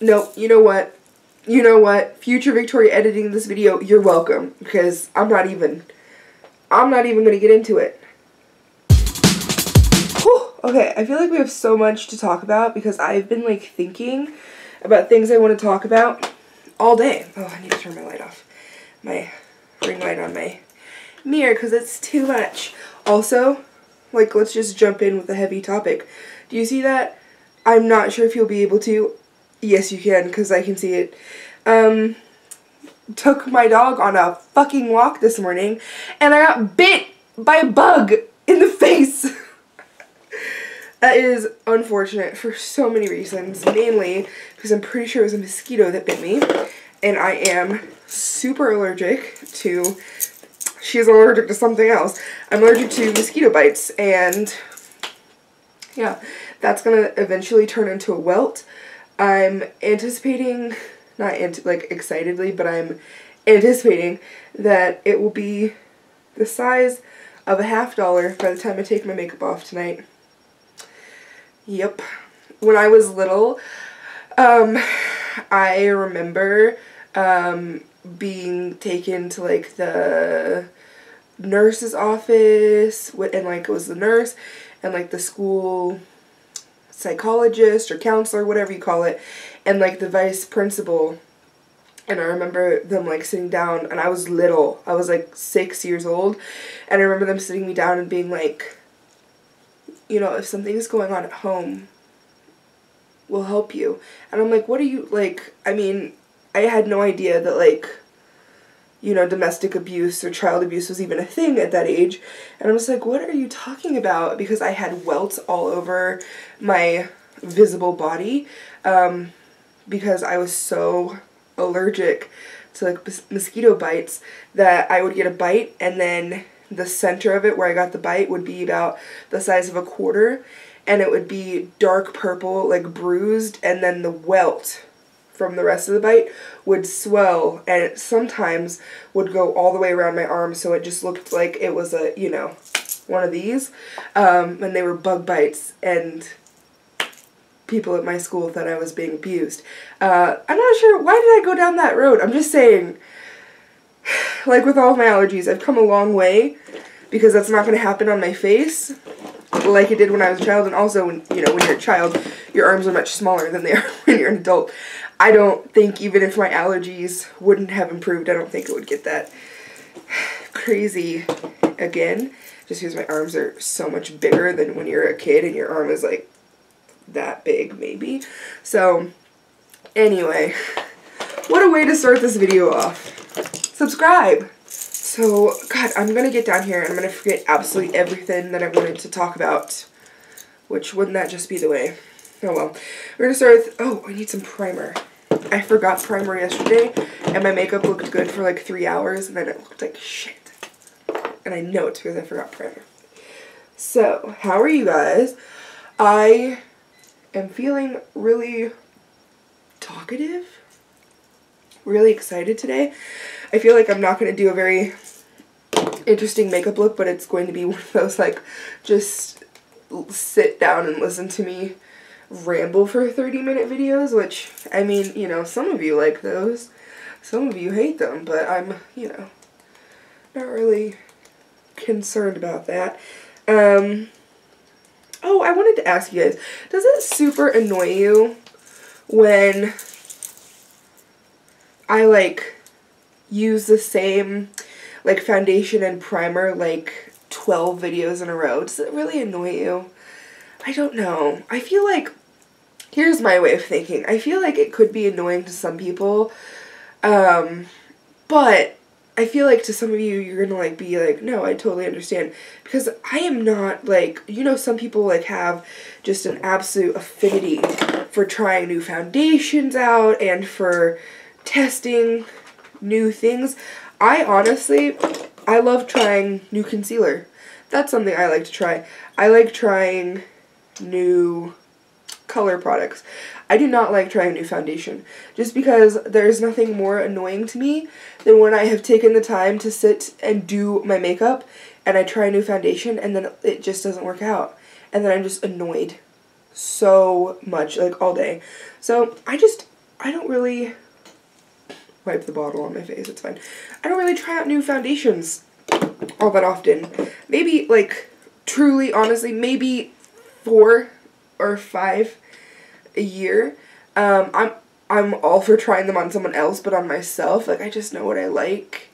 No, you know what? You know what? Future Victoria editing this video, you're welcome. Because I'm not even gonna get into it. Whew. Okay, I feel like we have so much to talk about because I've been like thinking about things I want to talk about all day. Oh, I need to turn my light off. My ring light on my mirror because it's too much. Also, like, let's just jump in with a heavy topic. Do you see that? I'm not sure if you'll be able to. Yes, you can, because I can see it. Took my dog on a fucking walk this morning, and I got bit by a bug in the face. That is unfortunate for so many reasons, mainly because I'm pretty sure it was a mosquito that bit me, and I am super allergic to, she's allergic to something else. I'm allergic to mosquito bites, and yeah, that's gonna eventually turn into a welt. I'm anticipating, excitedly, but I'm anticipating that it will be the size of a $50 by the time I take my makeup off tonight. Yep. When I was little, I remember being taken to like the nurse's office, and like it was the nurse and like the school psychologist or counselor, whatever you call it, and like the vice principal. And I remember them like sitting down, and I was little, I was like 6 years old, and I remember them sitting me down and being like, you know, if something's going on at home, we'll help you. And I'm like, what are you, like, I mean, I had no idea that, like, you know, domestic abuse or child abuse was even a thing at that age. And I was like, what are you talking about? Because I had welts all over my visible body, because I was so allergic to, like, mosquito bites that I would get a bite, and then the center of it where I got the bite would be about the size of a quarter, and it would be dark purple, like bruised, and then the welt from the rest of the bite would swell, and it sometimes would go all the way around my arm, so it just looked like it was a, you know, one of these, and they were bug bites, and people at my school thought I was being abused. I'm not sure, why did I go down that road? I'm just saying, like with all of my allergies, I've come a long way, because that's not going to happen on my face like it did when I was a child. And also, when, you know, when you're a child, your arms are much smaller than they are when you're an adult. I don't think, even if my allergies wouldn't have improved, I don't think it would get that crazy again, just because my arms are so much bigger than when you're a kid and your arm is like that big, maybe. So anyway, what a way to start this video off. Subscribe. So, God, I'm going to get down here and I'm going to forget absolutely everything that I wanted to talk about, which wouldn't that just be the way? Oh well. We're going to start with, oh, I need some primer. I forgot primer yesterday, and my makeup looked good for like 3 hours, and then it looked like shit. And I know it's because I forgot primer. So, how are you guys? I am feeling really talkative, really excited today. I feel like I'm not going to do a very interesting makeup look, but it's going to be one of those, like, just sit down and listen to me ramble for 30-minute videos, which, I mean, you know, some of you like those, some of you hate them, but I'm, you know, not really concerned about that. Oh, I wanted to ask you guys, does it super annoy you when I, like, use the same, like, foundation and primer, like, 12 videos in a row? Does it really annoy you? I don't know. I feel like, here's my way of thinking. I feel like it could be annoying to some people, but I feel like to some of you, you're gonna, like, be like, no, I totally understand. Because I am not, like, you know, some people, like, have just an absolute affinity for trying new foundations out and for testing new things. I honestly, I love trying new concealer. That's something I like to try. I like trying new color products. I do not like trying new foundation, just because there's nothing more annoying to me than when I have taken the time to sit and do my makeup and I try a new foundation and then it just doesn't work out, and then I'm just annoyed so much, like, all day. So I just I don't really wipe the bottle on my face, it's fine. I don't really try out new foundations all that often. Maybe, like, truly, honestly, maybe 4 or 5 a year. I'm all for trying them on someone else, but on myself, like, I just know what I like.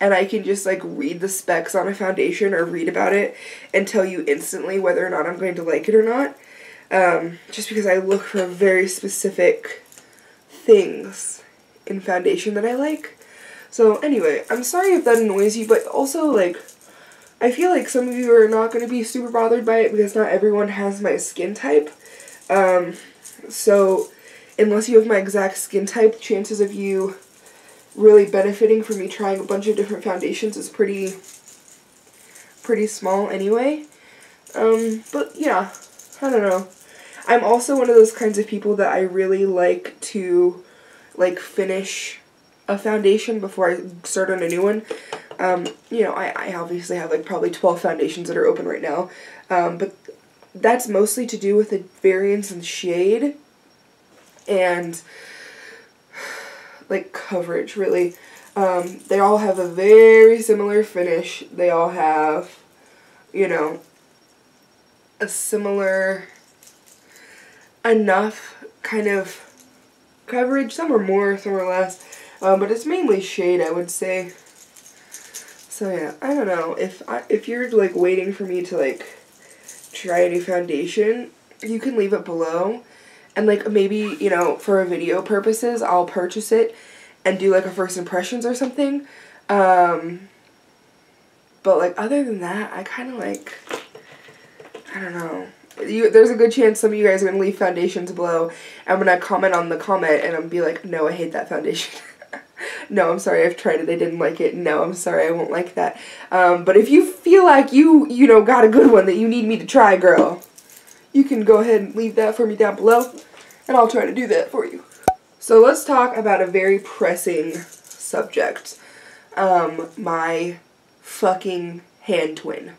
And I can just, like, read the specs on a foundation or read about it and tell you instantly whether or not I'm going to like it or not. Just because I look for very specific things in foundation that I like. So, anyway, I'm sorry if that annoys you, but also, like, I feel like some of you are not going to be super bothered by it because not everyone has my skin type. So, unless you have my exact skin type, chances of you really benefiting from me trying a bunch of different foundations is pretty small anyway. But yeah, I don't know. I'm also one of those kinds of people that I really like to, like, finish a foundation before I start on a new one. You know, I obviously have, like, probably 12 foundations that are open right now, but that's mostly to do with the variance in shade and, like, coverage, really. They all have a very similar finish. They all have, you know, a similar enough kind of coverage. Some are more, some are less, but it's mainly shade, I would say. So yeah, I don't know, if you're, like, waiting for me to, like, try a new foundation, you can leave it below, and, like, maybe, you know, for video purposes, I'll purchase it and do, like, a first impressions or something, but, like, other than that, I kind of, like, I don't know. There's a good chance some of you guys are going to leave foundations below. I'm going to comment on the comment and I'm be like, no, I hate that foundation. No, I'm sorry, I've tried it, I didn't like it. No, I'm sorry, I won't like that. But if you feel like you know, got a good one that you need me to try, girl, you can go ahead and leave that for me down below, and I'll try to do that for you. So let's talk about a very pressing subject. My fucking hand twin.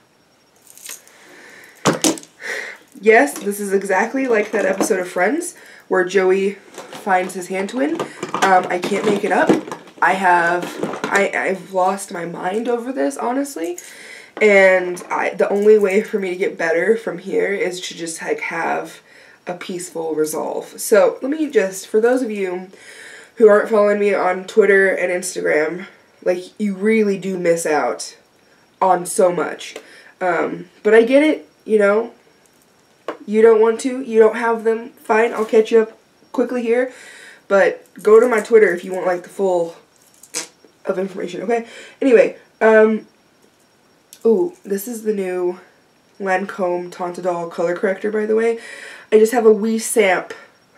Yes, this is exactly like that episode of Friends where Joey finds his hand twin. I can't make it up. I've lost my mind over this, honestly. And the only way for me to get better from here is to just, like, have a peaceful resolve. So let me just, for those of you who aren't following me on Twitter and Instagram, like, you really do miss out on so much. But I get it, you know. You don't want to, you don't have them, fine, I'll catch you up quickly here, but go to my Twitter if you want, like, the full of information, okay? Anyway, ooh, this is the new Lancome Tontadol color corrector, by the way. I just have a wee samp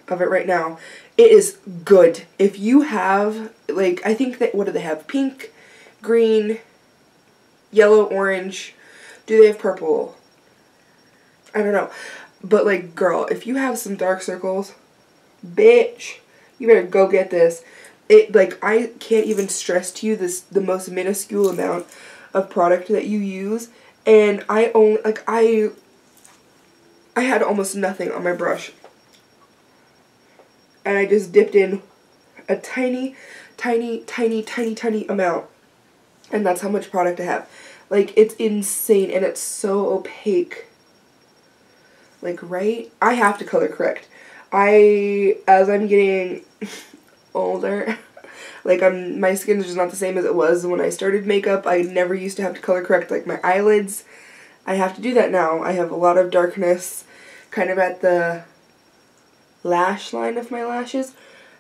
of it right now. It is good. If you have, like, I think that, what do they have? Pink, green, yellow, orange. Do they have purple? I don't know. But, like, girl, if you have some dark circles, bitch, you better go get this. It, like, I can't even stress to you the most minuscule amount of product that you use, and I only, like, I had almost nothing on my brush, and I just dipped in a tiny, tiny, tiny, tiny, tiny amount, and that's how much product I have. Like, it's insane, and it's so opaque. Like, right? I have to color correct. As I'm getting older, like, my skin is just not the same as it was when I started makeup. I never used to have to color correct, like, my eyelids. I have to do that now. I have a lot of darkness kind of at the lash line of my lashes,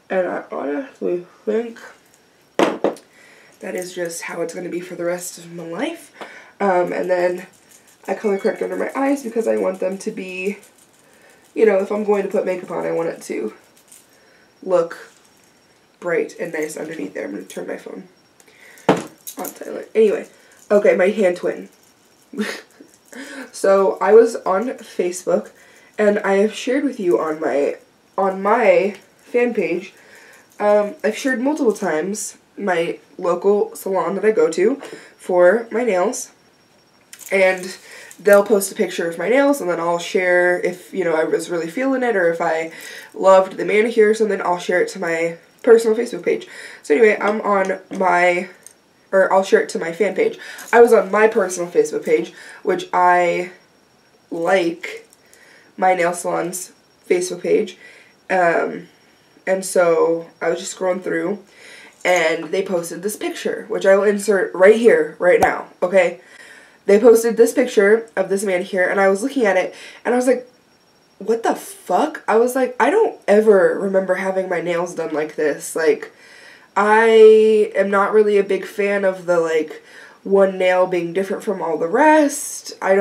and I honestly think that is just how it's going to be for the rest of my life. And then I color correct under my eyes because I want them to be, you know, if I'm going to put makeup on, I want it to look bright and nice underneath there. I'm going to turn my phone on silent. Anyway, okay, my hand twin. So I was on Facebook, and I have shared with you on my fan page, I've shared multiple times my local salon that I go to for my nails. and they'll post a picture of my nails, and then I'll share if, you know, I was really feeling it, or if I loved the manicure or something, I'll share it to my personal Facebook page. So anyway, I'm on my, or I'll share it to my fan page. I was on my personal Facebook page, which I like my nail salon's Facebook page, and so I was just scrolling through, and they posted this picture, which I will insert right here, right now, okay? They posted this picture of this manicure, and I was looking at it, and I was like, what the fuck? I was like, I don't ever remember having my nails done like this. Like, I am not really a big fan of the, like, one nail being different from all the rest. I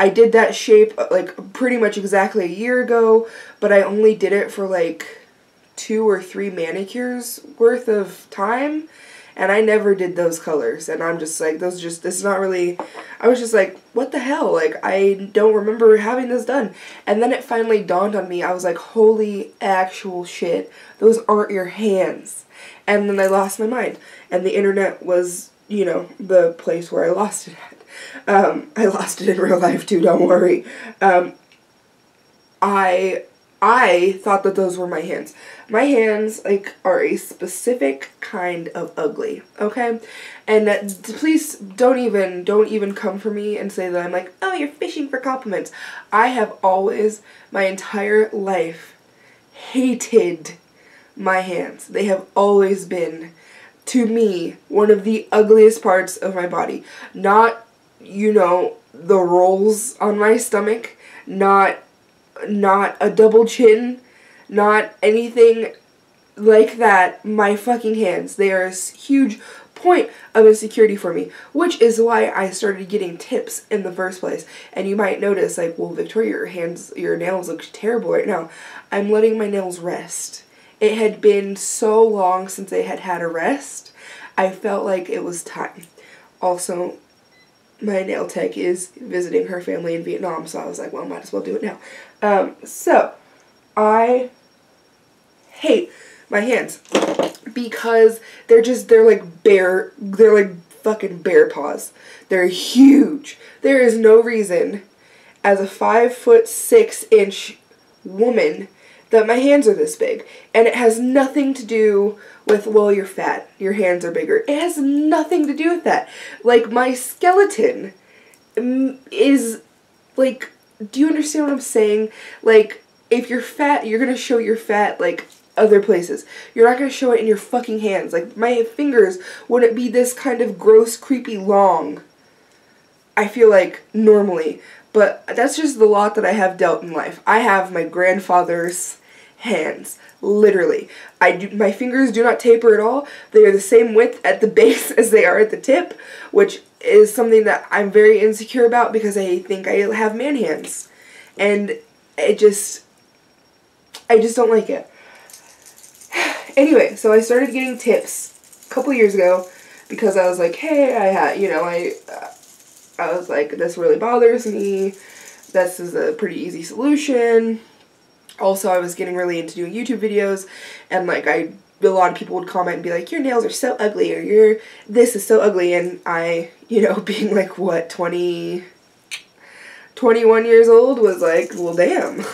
did that shape, like, pretty much exactly a year ago, but I only did it for, like, 2 or 3 manicures worth of time. And I never did those colors, and I'm just like, this is not really, I was just like, what the hell, like, I don't remember having this done. And then it finally dawned on me, I was like, holy actual shit, those aren't your hands. And then I lost my mind, and the internet was, you know, the place where I lost it at. I lost it in real life too, don't worry. I thought that those were my hands. My hands, like, are a specific kind of ugly, okay? And please don't even come for me and say that I'm like, oh, you're fishing for compliments. I have always, my entire life, hated my hands. They have always been, to me, one of the ugliest parts of my body. Not, you know, the rolls on my stomach, not a double chin, not anything like that. My fucking hands, they are a huge point of insecurity for me, which is why I started getting tips in the first place. And you might notice, like, well, Victoria, your nails look terrible right now. I'm letting my nails rest. It had been so long since they had had a rest, I felt like it was time. Also, my nail tech is visiting her family in Vietnam, so I was like, well, might as well do it now. So, I hate my hands because they're like fucking bear paws. They're huge. There is no reason, as a 5'6" woman, that my hands are this big. And it has nothing to do with, well, you're fat, your hands are bigger. It has nothing to do with that. Like, my skeleton is, like, do you understand what I'm saying? Like, if you're fat, you're gonna show your fat, like, other places. You're not gonna show it in your fucking hands. Like, my fingers wouldn't be this kind of gross, creepy long, I feel like, normally. But that's just the lot that I have dealt in life. I have my grandfather's hands, literally. My fingers do not taper at all. They are the same width at the base as they are at the tip, which is something that I'm very insecure about because I think I have man hands. And I just don't like it. Anyway, so I started getting tips a couple years ago because I was like, hey, I was like, this really bothers me. This is a pretty easy solution. Also, I was getting really into doing YouTube videos, and like a lot of people would comment and be like, your nails are so ugly, or this is so ugly, and I, you know, being like, what, 21 years old, was like, well, damn,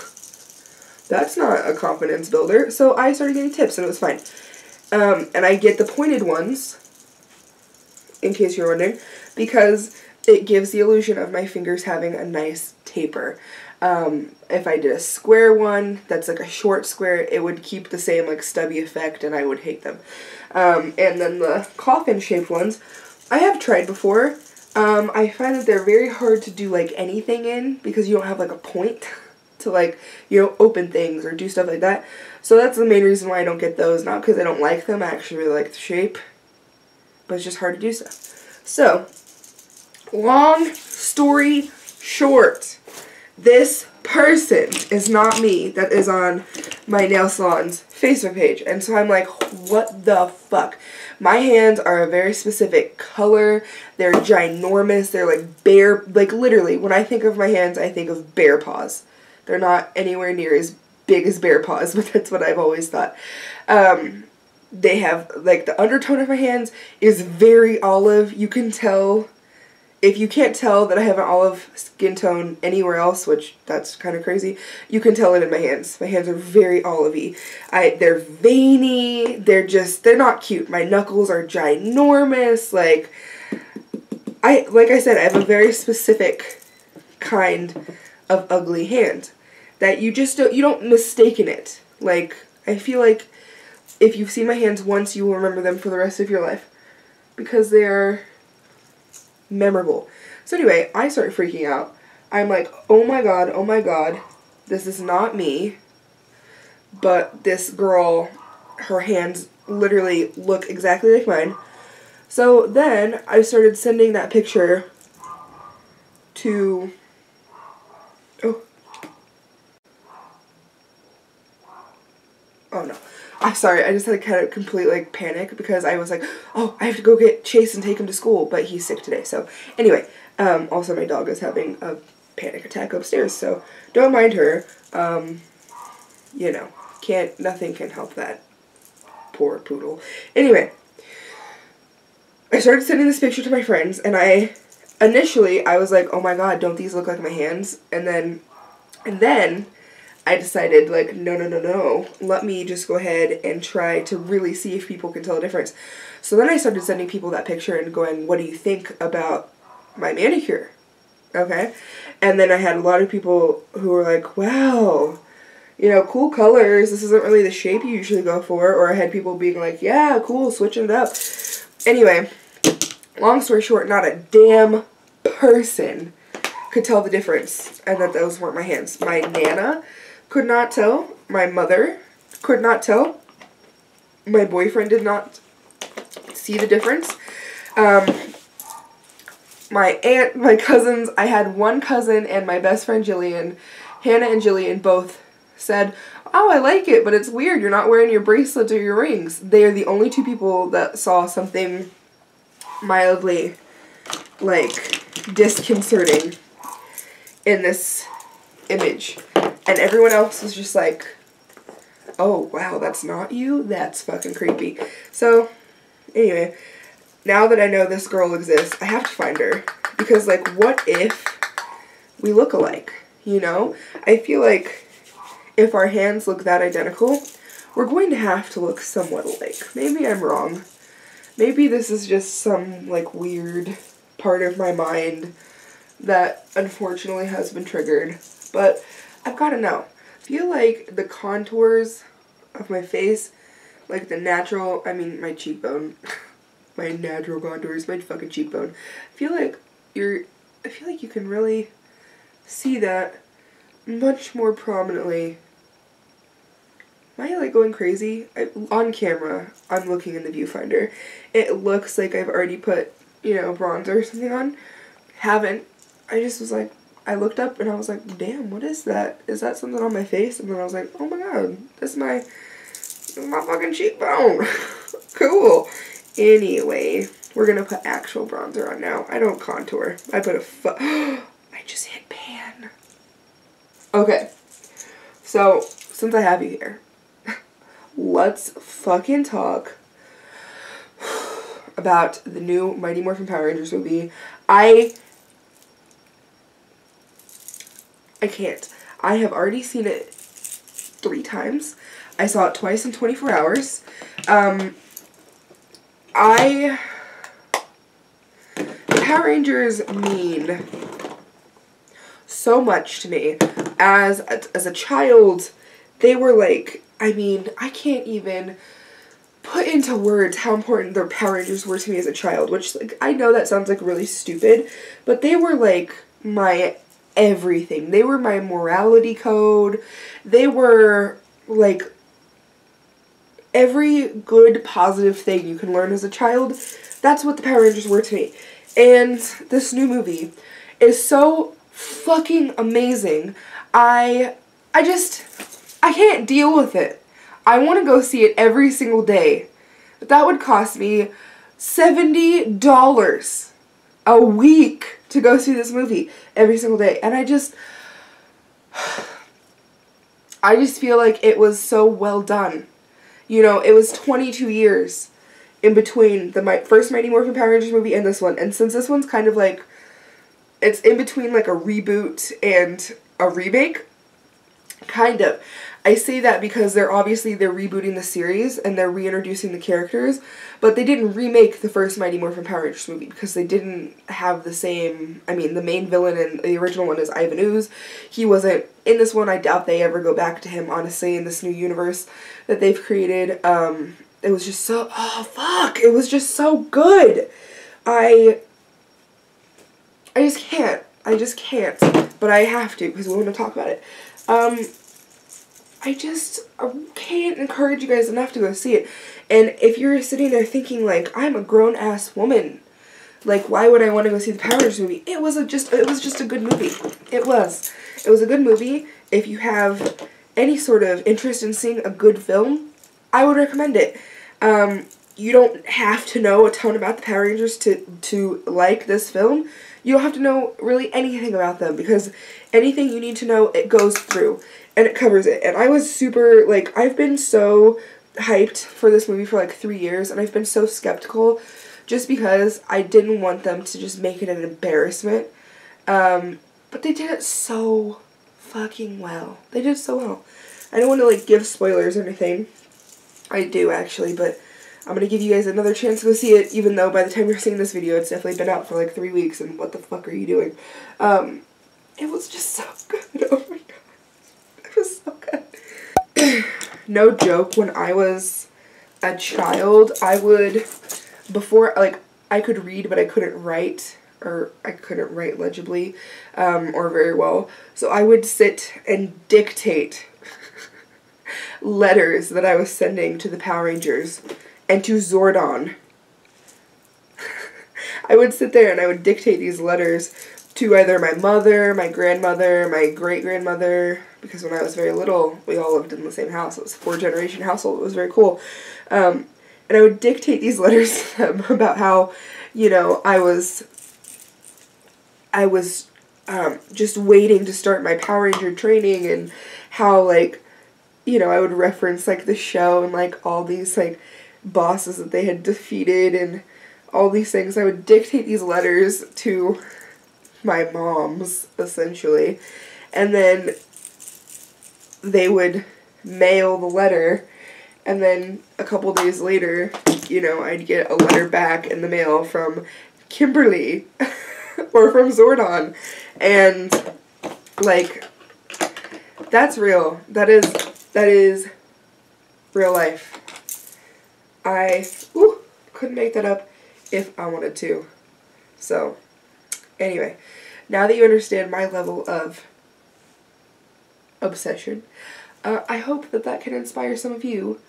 that's not a confidence builder. So I started getting tips, and it was fine. And I get the pointed ones, in case you're wondering, because it gives the illusion of my fingers having a nice taper. If I did a square one, that's like a short square, it would keep the same like stubby effect, and I would hate them. And then the coffin shaped ones, I have tried before. I find that they're very hard to do like anything in because you don't have like a point to like, you know, open things or do stuff like that. So that's the main reason why I don't get those, not because I don't like them. I actually really like the shape, but it's just hard to do stuff. So, long story short, this person is not me that is on my nail salon's Facebook page. And so I'm like, what the fuck? My hands are a very specific color. They're ginormous. They're like bear, like literally, when I think of my hands, I think of bear paws. They're not anywhere near as big as bear paws, but that's what I've always thought. They have, like, the undertone of my hands is very olive. You can tell if you can't tell that I have an olive skin tone anywhere else, which that's kind of crazy, you can tell it in my hands. My hands are very olivey. They're veiny. They're not cute. My knuckles are ginormous. Like I said, I have a very specific kind of ugly hand that you don't mistake in it. Like, I feel like if you've seen my hands once, you will remember them for the rest of your life because they're memorable. So anyway, I start freaking out. I'm like, oh my god, this is not me. But this girl, her hands literally look exactly like mine. So then I started sending that picture to, oh no. I'm sorry, I just had kind of complete, like, panic because I was like, oh, I have to go get Chase and take him to school, but he's sick today. So, anyway, also my dog is having a panic attack upstairs, so don't mind her. You know, nothing can help that poor poodle. Anyway, I started sending this picture to my friends, and initially, I was like, oh my god, don't these look like my hands? And then I decided, like, no, let me just go ahead and try to really see if people can tell a difference. So then I started sending people that picture and going, what do you think about my manicure? Okay? And then I had a lot of people who were like, wow, you know, cool colors, this isn't really the shape you usually go for. Or I had people being like, yeah, cool, switching it up. Anyway, long story short, not a damn person could tell the difference and that those weren't my hands. My Nana could not tell. My mother could not tell. My boyfriend did not see the difference. My aunt, my cousins, I had one cousin and my best friend Jillian, Hannah and Jillian both said, oh, I like it, but it's weird, you're not wearing your bracelets or your rings. They are the only two people that saw something mildly, like, disconcerting in this image. And everyone else was just like, oh, wow, that's not you? That's fucking creepy. So, anyway, now that I know this girl exists, I have to find her. Because, like, what if we look alike, you know? I feel like if our hands look that identical, we're going to have to look somewhat alike. Maybe I'm wrong. Maybe this is just some, like, weird part of my mind that unfortunately has been triggered. But I've got to know. I feel like the contours of my face, like the natural, I mean my cheekbone, my natural contours, my fucking cheekbone. I feel like you can really see that much more prominently. Am I, like, going crazy? On camera, I'm looking in the viewfinder. It looks like I've already put, you know, bronzer or something on. Haven't. I just was like, I looked up and I was like, damn, what is that? Is that something on my face? And then I was like, oh my god, this is my fucking cheekbone. Cool. Anyway, we're gonna put actual bronzer on now. I don't contour. I put I just hit pan. Okay. So, since I have you here, let's fucking talk about the new Mighty Morphin Power Rangers movie. I can't. I have already seen it 3 times. I saw it twice in 24 hours. Power Rangers mean so much to me. As a child, they were like, I mean, I can't even put into words how important the Power Rangers were to me as a child, which, like, I know that sounds, like, really stupid, but they were, like, my everything. They were my morality code. They were, like, every good, positive thing you can learn as a child. That's what the Power Rangers were to me. And this new movie is so fucking amazing. I can't deal with it. I want to go see it every single day. But that would cost me $70 a week to go see this movie every single day. And I just feel like it was so well done. You know, it was 22 years in between the first Mighty Morphin Power Rangers movie and this one. And since this one's kind of like it's in between like a reboot and a remake. Kind of. I say that because they're rebooting the series and they're reintroducing the characters, but they didn't remake the first Mighty Morphin Power Rangers movie because they didn't have the same, I mean, the main villain in the original one is Ivan Ooze. He wasn't in this one. I doubt they ever go back to him, honestly, in this new universe that they've created. It was just so, oh fuck, it was just so good. I just can't. But I have to because we want to talk about it. I can't encourage you guys enough to go see it. And if you're sitting there thinking, like, I'm a grown-ass woman, like, why would I want to go see the Power Rangers movie? It was just a good movie. It was a good movie. If you have any sort of interest in seeing a good film, I would recommend it. You don't have to know a ton about the Power Rangers to like this film. You don't have to know really anything about them because anything you need to know, it goes through and it covers it. And I was super, like, I've been so hyped for this movie for like 3 years and I've been so skeptical just because I didn't want them to just make it an embarrassment. But they did it so fucking well. They did it so well. I don't want to, like, give spoilers or anything. I do, actually, but I'm going to give you guys another chance to go see it, even though by the time you're seeing this video, it's definitely been out for like 3 weeks, and what the fuck are you doing? It was just so good. Oh my god. It was so good. No joke, when I was a child, I would, before, like, I could read, but I couldn't write, or I couldn't write legibly, or very well, so I would sit and dictate letters that I was sending to the Power Rangers and to Zordon. I would sit there and I would dictate these letters to either my mother, my grandmother, my great-grandmother, because when I was very little, we all lived in the same house. It was a 4-generation household. It was very cool. And I would dictate these letters to them about how, you know, I was just waiting to start my Power Ranger training, and how, like, you know, I would reference, like, the show and, like, all these, like, bosses that they had defeated and all these things. I would dictate these letters to my moms, essentially, and then they would mail the letter, and then a couple days later, you know, I'd get a letter back in the mail from Kimberly or from Zordon, and, like, that's real. That is real life. I couldn't make that up if I wanted to. So, anyway, now that you understand my level of obsession, I hope that that can inspire some of you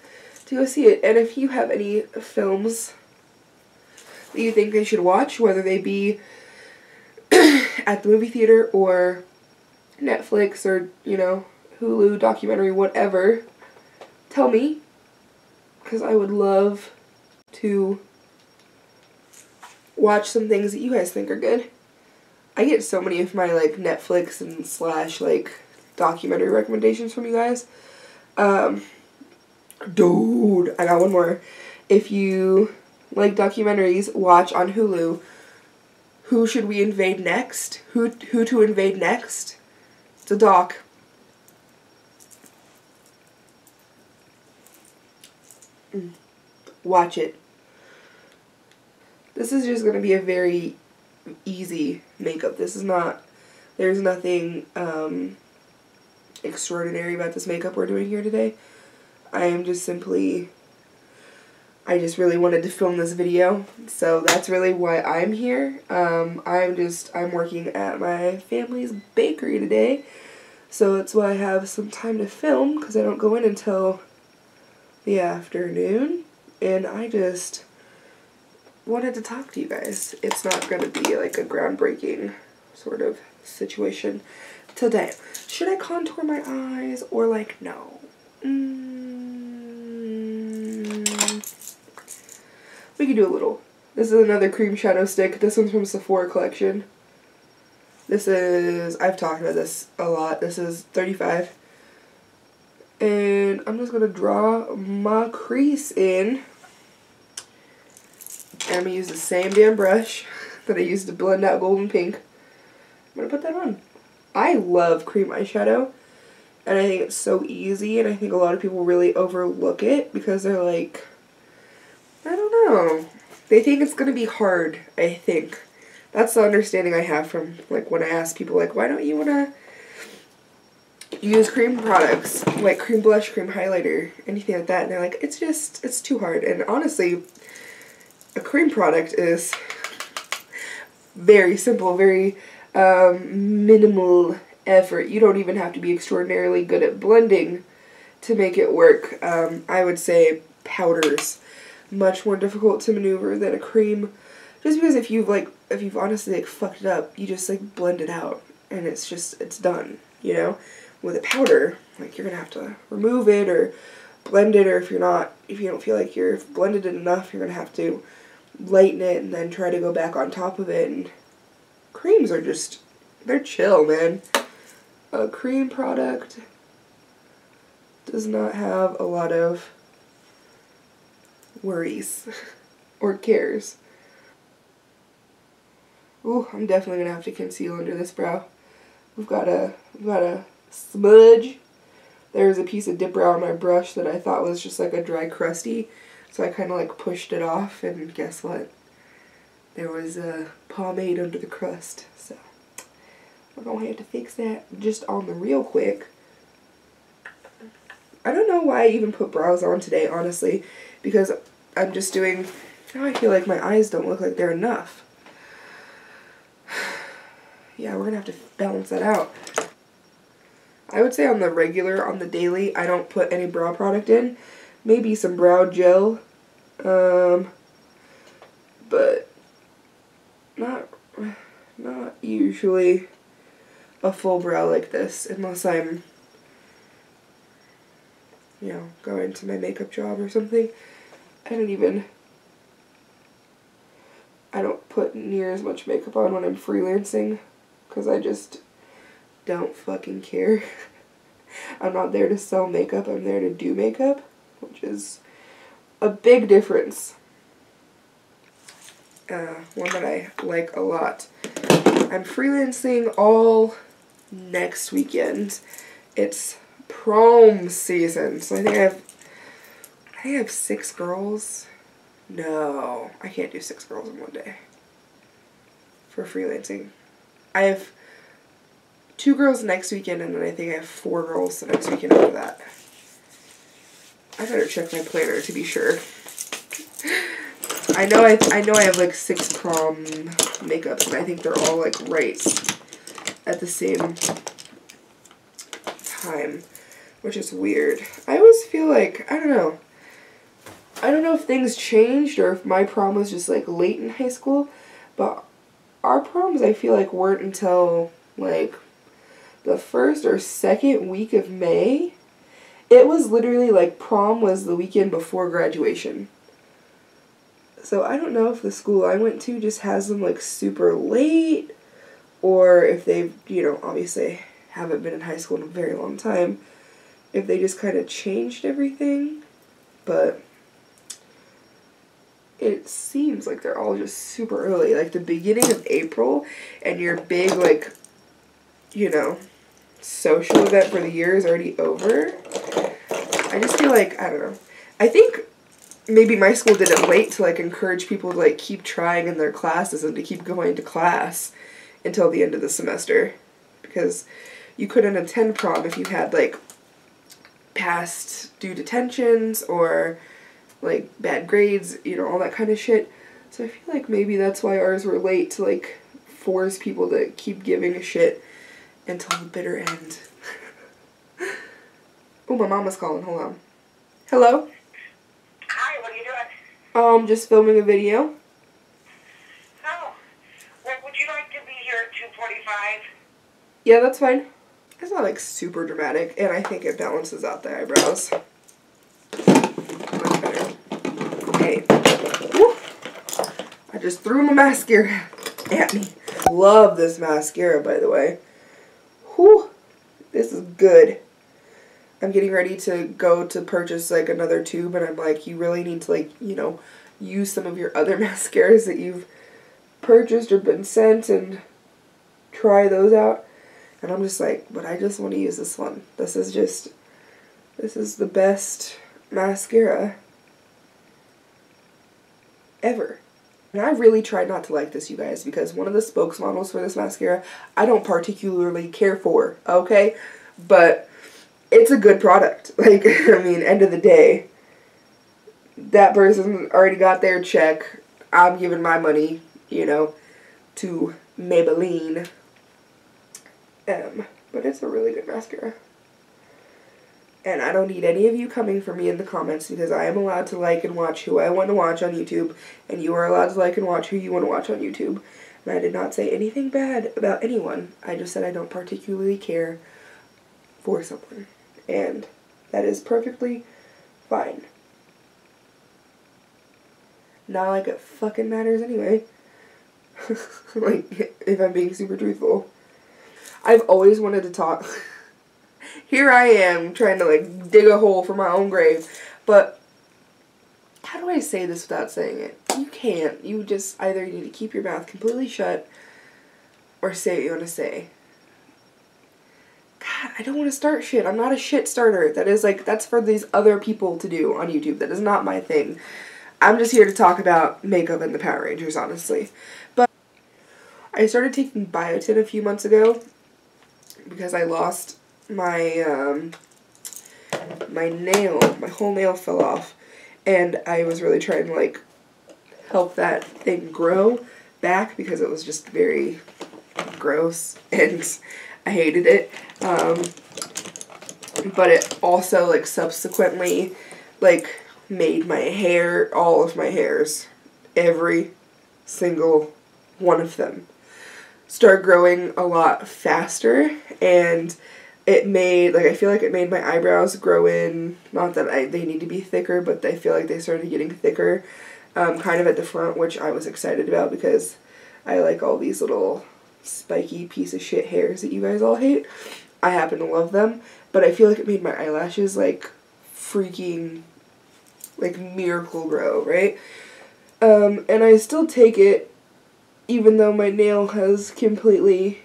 to go see it. And if you have any films that you think they should watch, whether they be at the movie theater or Netflix or, you know, Hulu, documentary, whatever, tell me, because I would love to watch some things that you guys think are good. I get so many of my, like, Netflix and / like, documentary recommendations from you guys. Dude, I got one more. If you like documentaries, watch on Hulu Who Should We Invade Next? Who to Invade Next? It's a doc. Watch it. This is just going to be a very easy makeup. This is not, there's nothing extraordinary about this makeup we're doing here today. I am just simply, I just really wanted to film this video, so that's really why I'm here. I'm working at my family's bakery today, so that's why I have some time to film, because I don't go in until the afternoon, and I just wanted to talk to you guys. It's not going to be like a groundbreaking sort of situation today. Should I contour my eyes, or like no? We could do a little. This is another cream shadow stick. This one's from Sephora collection. This is, I've talked about this a lot. This is 35. And I'm just going to draw my crease in. And I'm going to use the same damn brush that I used to blend out golden pink. gonna put that on. I love cream eyeshadow, and I think it's so easy, and I think a lot of people really overlook it because they're like, I don't know. They think it's gonna be hard, I think. That's the understanding I have from, like, when I ask people, like, why don't you wanna use cream products, like cream blush, cream highlighter, anything like that, and they're like, it's too hard. And honestly, a cream product is very simple, very minimal effort. You don't even have to be extraordinarily good at blending to make it work. I would say powders much more difficult to maneuver than a cream, just because if you've honestly like fucked it up, you just like blend it out and it's done, you know. With a powder, like, you're gonna have to remove it or blend it, or if you don't feel like you're blended it enough, you're gonna have to lighten it and then try to go back on top of it. And creams are just, they're chill, man. A cream product does not have a lot of worries or cares. Ooh, I'm definitely gonna have to conceal under this brow. We've got a smudge. There's a piece of dip brow on my brush that I thought was just like a dry crusty, so I kind of like pushed it off, and guess what? There was a pomade under the crust, so we're gonna have to fix that just on the real quick. I don't know why I even put brows on today, honestly, because I'm just doing, now I feel like my eyes don't look like they're enough. Yeah, we're gonna have to balance that out. I would say on the regular, on the daily, I don't put any brow product in. Maybe some brow gel, but not usually a full brow like this, unless I'm, you know, going to my makeup job or something. I don't put near as much makeup on when I'm freelancing, because I just don't fucking care. I'm not there to sell makeup, I'm there to do makeup, which is a big difference. One that I like a lot. I'm freelancing all next weekend. It's prom season, so I think I have 6 girls. No, I can't do 6 girls in one day for freelancing. I have 2 girls next weekend, and then I think I have 4 girls the next weekend after that. I better check my planner to be sure. I know I have like 6 prom makeups, and I think they're all like right at the same time, which is weird. I always feel like, I don't know if things changed or if my prom was just like late in high school, but our proms I feel like weren't until like the first or second week of May. It was literally like prom was the weekend before graduation. So I don't know if the school I went to just has them like super late, or if they've, you know, obviously haven't been in high school in a very long time, if they just kind of changed everything. But it seems like they're all just super early, like the beginning of April, and your big, like, you know, social event for the year is already over. I just feel like, I don't know. I think maybe my school did it late to, like, encourage people to, like, keep trying in their classes and to keep going to class until the end of the semester. Because you couldn't attend prom if you had, like, past due detentions or, like, bad grades, you know, all that kind of shit. So I feel like maybe that's why ours were late, to, like, force people to keep giving a shit until the bitter end. Oh, my mama's calling. Hold on. Hello? Hi, what are you doing? Just filming a video. Oh, well, would you like to be here at 2:45? Yeah, that's fine. It's not, like, super dramatic, and I think it balances out the eyebrows. Much better. Hey. Woo. I just threw my mascara at me. Love this mascara, by the way. Whew. This is good. I'm getting ready to go to purchase, like, another tube, and I'm like, you really need to, like, you know, use some of your other mascaras that you've purchased or been sent and try those out. And I'm just like, but I just want to use this one. This is the best mascara ever. And I really tried not to like this, you guys, because one of the spokesmodels for this mascara I don't particularly care for, okay? But it's a good product. Like, I mean, end of the day, that person already got their check. I'm giving my money, you know, to Maybelline. But it's a really good mascara. And I don't need any of you coming for me in the comments, because I am allowed to like and watch who I want to watch on YouTube, and you are allowed to like and watch who you want to watch on YouTube. And I did not say anything bad about anyone. I just said I don't particularly care for someone. And that is perfectly fine. Not like it fucking matters anyway. Like, if I'm being super truthful. I've always wanted to talk. Here I am trying to like dig a hole for my own grave. But how do I say this without saying it? You can't. You just either need to keep your mouth completely shut or say what you want to say. God, I don't want to start shit. I'm not a shit starter. That is like, that's for these other people to do on YouTube. That is not my thing. I'm just here to talk about makeup and the Power Rangers, honestly. But I started taking biotin a few months ago because I lost my nail. My whole nail fell off, and I was really trying to like help that thing grow back because it was just very gross and I hated it. But it also like subsequently like made my hair, all of my hairs, every single one of them, start growing a lot faster, and it made, like, I feel like it made my eyebrows grow in, not that they need to be thicker, but I feel like they started getting thicker, kind of at the front, which I was excited about because I like all these little spiky piece of shit hairs that you guys all hate. I happen to love them, but I feel like it made my eyelashes, like, freaking, like, miracle grow, right? And I still take it, even though my nail has completely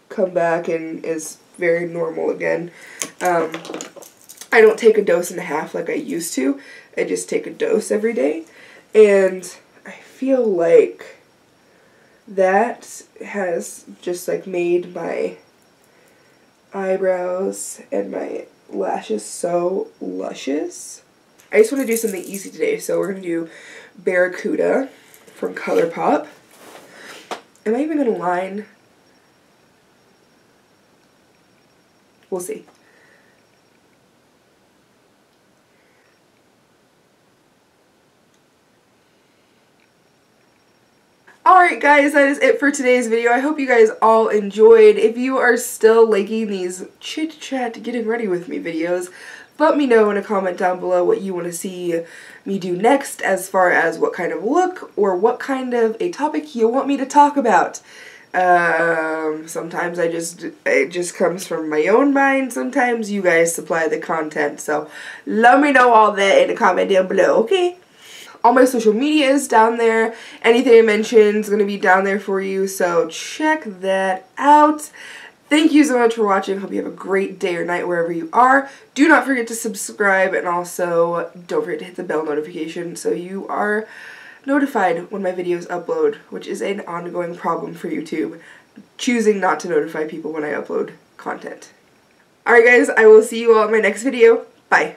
come back and is very normal again. I don't take a dose and a half like I used to. I just take a dose every day. And I feel like that has just like made my eyebrows and my lashes so luscious. I just want to do something easy today, so we're going to do Barracuda from ColourPop. Am I even going to line? We'll see. Alright guys, that is it for today's video. I hope you guys all enjoyed. If you are still liking these chit-chat getting ready with me videos, let me know in a comment down below what you want to see me do next, as far as what kind of look or what kind of a topic you want me to talk about. Sometimes it just comes from my own mind. Sometimes you guys supply the content. So let me know all that in a comment down below, okay? All my social media is down there. Anything I mention is going to be down there for you. So check that out. Thank you so much for watching. Hope you have a great day or night wherever you are. Do not forget to subscribe, and also don't forget to hit the bell notification so you are notified when my videos upload, which is an ongoing problem for YouTube, choosing not to notify people when I upload content. Alright guys, I will see you all in my next video. Bye.